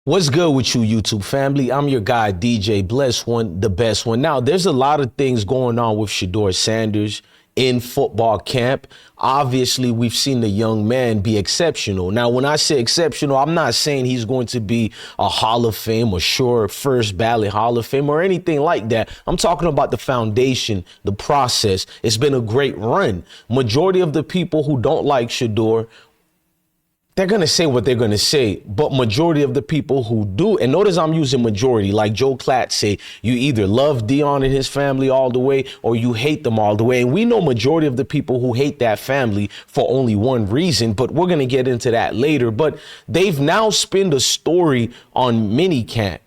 What's good with you, YouTube family? I'm your guy, DJ Bless One, the best one. Now, there's a lot of things going on with Shedeur Sanders in football camp. Obviously, we've seen the young man be exceptional. Now, when I say exceptional, I'm not saying he's going to be a Hall of Fame or sure first ballot Hall of Fame or anything like that. I'm talking about the foundation, the process. It's been a great run. Majority of the people who don't like Shedeur, they're going to say what they're going to say, but majority of the people who do, and notice I'm using majority, like Joe Klatt say, you either love Dion and his family all the way or you hate them all the way. And we know majority of the people who hate that family for only one reason, but we're going to get into that later. But they've now spinned a story on minicamp.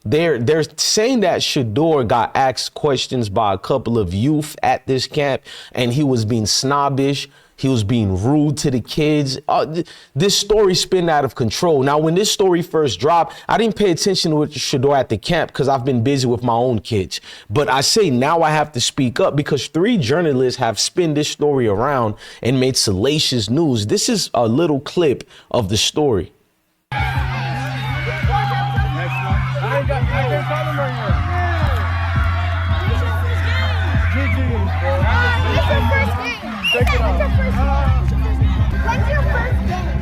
They're saying that Shedeur got asked questions by a couple of youth at this camp and he was being snobbish. He was being rude to the kids. This story spin out of control. Now, when this story first dropped, I didn't pay attention to Shedeur at the camp because I've been busy with my own kids. But I say now I have to speak up because 3 journalists have spun this story around and made salacious news. This is a little clip of the story.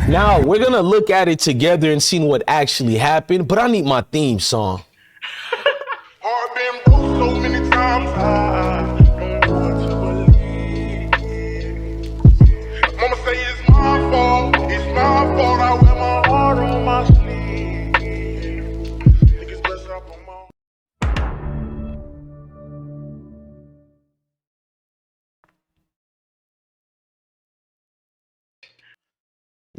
Now, we're going to look at it together and see what actually happened, but I need my theme song. I've been broke so many times, I don't want to believe. Mama say it's my fault, I wear my heart on my sleeve. Niggas bless up on my...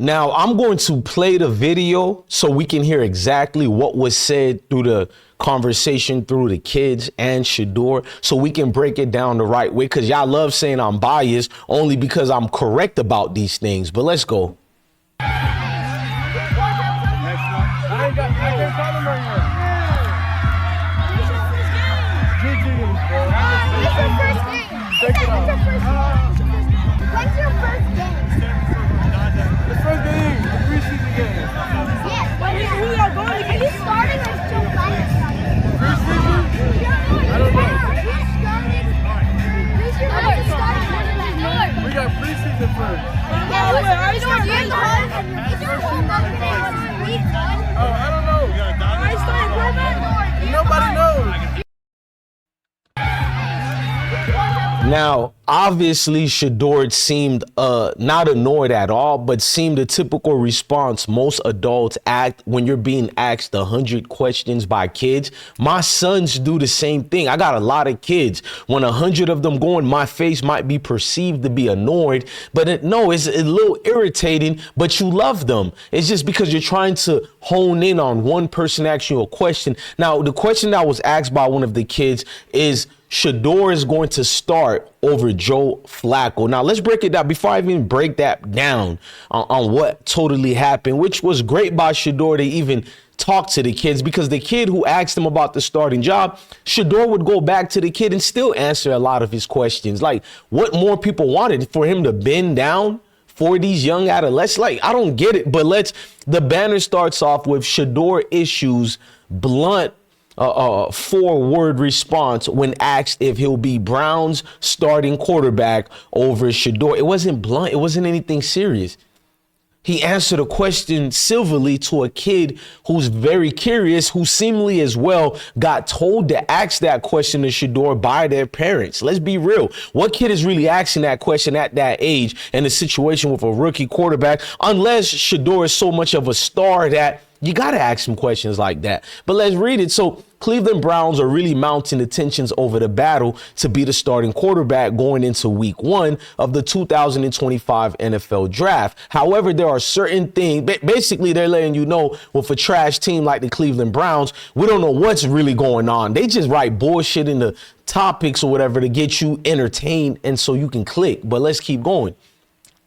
Now, I'm going to play the video so we can hear exactly what was said through the conversation through the kids and Shedeur, so we can break it down the right way, because y'all love saying I'm biased only because I'm correct about these things. But let's go. When's your first game? The first game, the preseason game. Yes. Who are going to get starting or still playing? Preseason? I don't know. We got preseason first. Yeah, Oh, I don't know. Nobody knows. Now, obviously, Shedeur seemed not annoyed at all, but seemed a typical response most adults act when you're being asked 100 questions by kids. My sons do the same thing. I got a lot of kids. When 100 of them go in, my face might be perceived to be annoyed, but no, it's a little irritating, but you love them. It's just because you're trying to hone in on one person asking you a question. Now, the question that was asked by one of the kids is, Shedeur is going to start over Joe Flacco. Now, let's break it down before I even break that down on what totally happened, which was great by Shedeur to even talk to the kids, because the kid who asked him about the starting job, Shedeur would go back to the kid and still answer a lot of his questions. Like, what more people wanted for him to bend down for these young adolescents? Like, I don't get it, but the banner starts off with Shedeur issues blunt 4-word response when asked if he'll be Brown's starting quarterback over Shedeur. It wasn't blunt. It wasn't anything serious. He answered a question civilly to a kid who's very curious, who seemingly as well got told to ask that question to Shedeur by their parents. Let's be real. What kid is really asking that question at that age in a situation with a rookie quarterback, unless Shedeur is so much of a star that you got to ask some questions like that. But let's read it. So Cleveland Browns are really mounting the tensions over the battle to be the starting quarterback going into week 1 of the 2025 NFL draft. However, there are certain things, basically they're letting you know, with a trash team like the Cleveland Browns, we don't know what's really going on. They just write bullshit in the topics or whatever to get you entertained and so you can click. But let's keep going.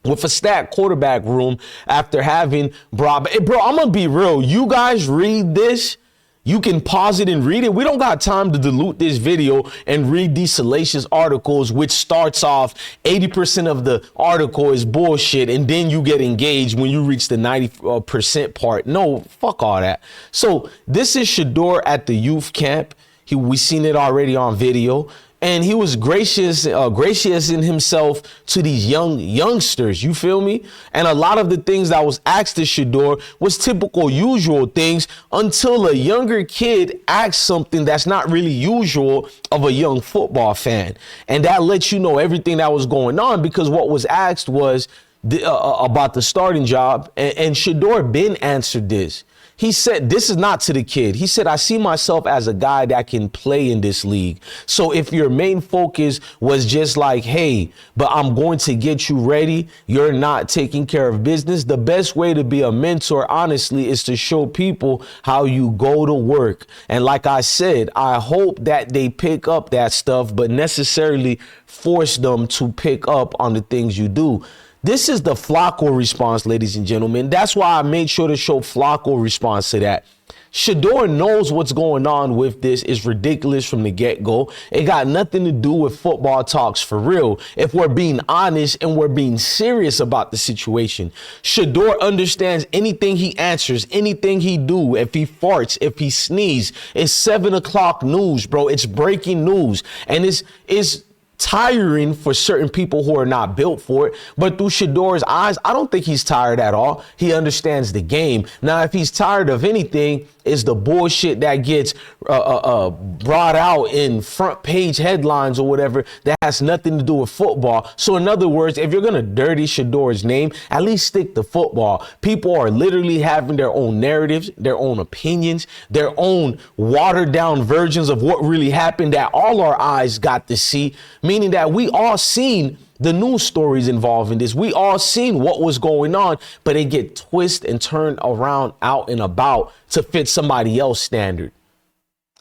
With a stacked quarterback room after having bro, I'm going to be real. You guys read this You can pause it and read it. We don't got time to dilute this video and read these salacious articles, which starts off 80% of the article is bullshit, and then you get engaged when you reach the 90% part. No, fuck all that. So this is Shedeur at the youth camp. We seen it already on video. And he was gracious in himself to these youngsters. You feel me? And a lot of the things that was asked to Shedeur was typical, usual things until a younger kid asked something that's not really usual of a young football fan. And that lets you know everything that was going on, because what was asked was about the starting job. And Shedeur Ben answered this. He said, this is not to the kid. He said, I see myself as a guy that can play in this league. So if your main focus was just like, hey, but I'm going to get you ready, you're not taking care of business. The best way to be a mentor, honestly, is to show people how you go to work. And like I said, I hope that they pick up that stuff, but necessarily force them to pick up on the things you do. This is the Flacco response, ladies and gentlemen. That's why I made sure to show Flacco response to that. Shedeur knows what's going on with this is ridiculous from the get-go. It got nothing to do with football talks for real. If we're being honest and we're being serious about the situation, Shedeur understands anything he answers, anything he do, if he farts, if he sneezes, it's 7 o'clock news, bro. It's breaking news. And it's tiring for certain people who are not built for it. But through Shedeur's eyes, I don't think he's tired at all. He understands the game. Now, if he's tired of anything, is the bullshit that gets brought out in front page headlines or whatever that has nothing to do with football. So in other words, if you're going to dirty Shedeur's name, at least stick to football. People are literally having their own narratives, their own opinions, their own watered down versions of what really happened that all our eyes got to see, meaning that we all seen the news stories involving this. We all seen what was going on, but it get twisted and turned around out and about to fit somebody else's standard,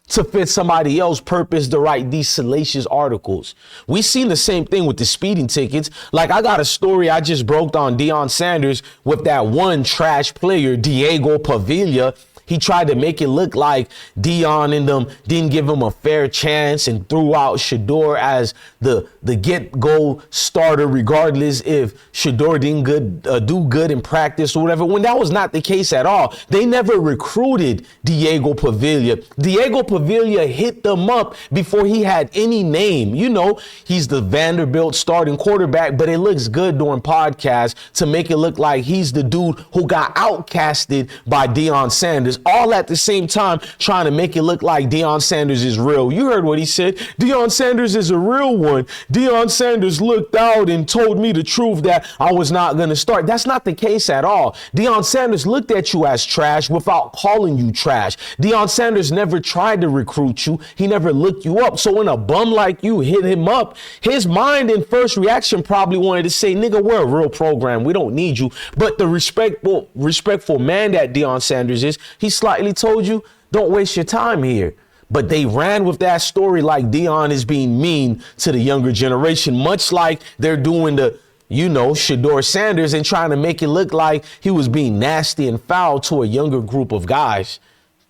to fit somebody else's purpose to write these salacious articles. We seen the same thing with the speeding tickets. Like, I got a story I just broke on Deion Sanders with that one trash player, Diego Pavilla. He tried to make it look like Deion and them didn't give him a fair chance and threw out Shedeur as the get-go starter, regardless if Shedeur didn't do good in practice or whatever, when that was not the case at all. They never recruited Diego Pavilla. Diego Pavilla hit them up before he had any name. You know, he's the Vanderbilt starting quarterback, but it looks good during podcasts to make it look like he's the dude who got outcasted by Deion Sanders. All at the same time trying to make it look like Deion Sanders is real. You heard what he said. Deion Sanders is a real one. Deion Sanders looked out and told me the truth that I was not going to start. That's not the case at all. Deion Sanders looked at you as trash without calling you trash. Deion Sanders never tried to recruit you. He never looked you up. So when a bum like you hit him up, his mind and first reaction probably wanted to say, nigga, we're a real program. We don't need you. But the respectful man that Deion Sanders is, he slightly told you, don't waste your time here. But they ran with that story like Deion is being mean to the younger generation, much like they're doing the, you know, Shedeur Sanders, and trying to make it look like he was being nasty and foul to a younger group of guys.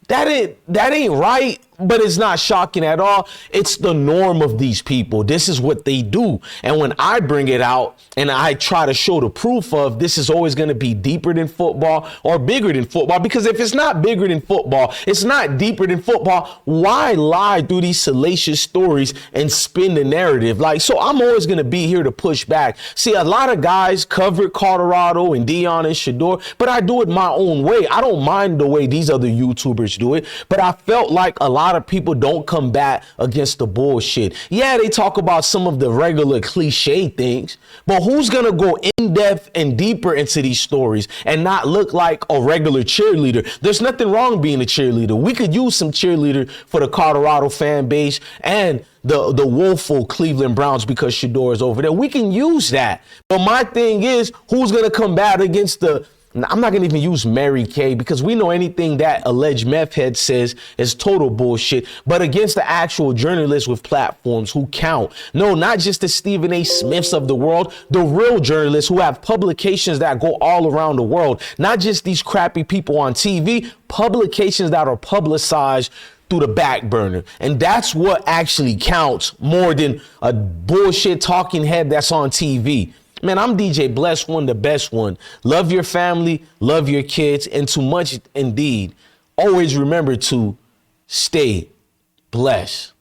That ain't right, but it's not shocking at all. It's the norm of these people. This is what they do. And when I bring it out and I try to show the proof of this is always going to be deeper than football or bigger than football, because if it's not bigger than football, it's not deeper than football, why lie through these salacious stories and spin the narrative? Like, so I'm always going to be here to push back. See, a lot of guys covered Colorado and Deion and Shedeur, but I do it my own way. I don't mind the way these other YouTubers do it, but I felt like a lot of people don't combat against the bullshit. Yeah, they talk about some of the regular cliche things, but who's going to go in depth and deeper into these stories and not look like a regular cheerleader? There's nothing wrong being a cheerleader. We could use some cheerleader for the Colorado fan base and the woeful Cleveland Browns because Shedeur is over there. We can use that. But my thing is, who's going to combat against the I'm not gonna even use Mary Kay because we know anything that alleged meth head says is total bullshit, but against the actual journalists with platforms who count. No, not just the Stephen A. Smiths of the world, the real journalists who have publications that go all around the world, not just these crappy people on TV, publications that are publicized through the back burner. And that's what actually counts more than a bullshit talking head that's on TV. Man, I'm DJ Bless One, the best one. Love your family, love your kids, and too much indeed. Always remember to stay blessed.